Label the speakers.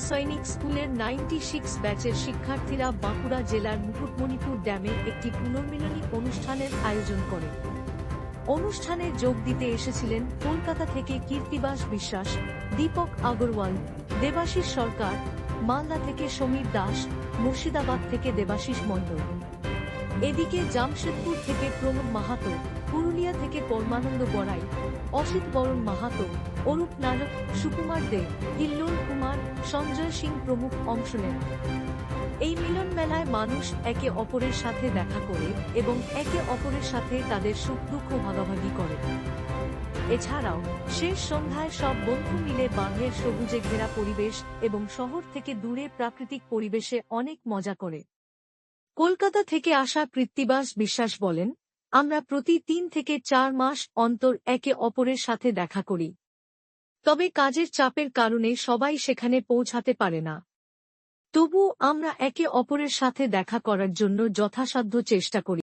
Speaker 1: সৈনিক স্কুলের 96 ব্যাচের শিক্ষার্থীরা বাঁকুড়া জেলার মুকুটমণিপুর ড্যামে একটি পুনর্মিলনী অনুষ্ঠানের আয়োজন করে। অনুষ্ঠানে যোগ দিতে এসেছিলেন কলকাতা থেকে কীর্তিবাস বিশ্বাস, দীপক আগরওয়াল, দেবাশিস সরকার, মালদা থেকে সমীর দাস, মুর্শিদাবাদ থেকে দেবাশিস মণ্ডল। এদিকে জামশেদপুর থেকে প্রমোদ মাহাতো, পুরুলিয়া থেকে পরমানন্দ বড়াই, অসিত বরণ মাহাতো, অরূপ নানক, সুকুমার দে, হিল্লোল কুমার, সঞ্জয় সিং প্রমুখ অংশ নেন। এই মিলন মেলায় মানুষ একে অপরের সাথে দেখা করে এবং একে অপরের সাথে তাদের সুখ দুঃখ ভাগাভাগি করে। এছাড়াও শেষ সন্ধ্যায় সব বন্ধু মিলে বাঁধের সবুজে ঘেরা পরিবেশ এবং শহর থেকে দূরে প্রাকৃতিক পরিবেশে অনেক মজা করে। কলকাতা থেকে আসা কৃত্তিবাস বিশ্বাস বলেন, আমরা প্রতি 3 থেকে 4 মাস অন্তর একে অপরের সাথে দেখা করি। তবে কাজের চাপের কারণে সবাই সেখানে পৌঁছাতে পারে না। তবু আমরা একে অপরের সাথে দেখা করার জন্য যথাসাধ্য চেষ্টা করি।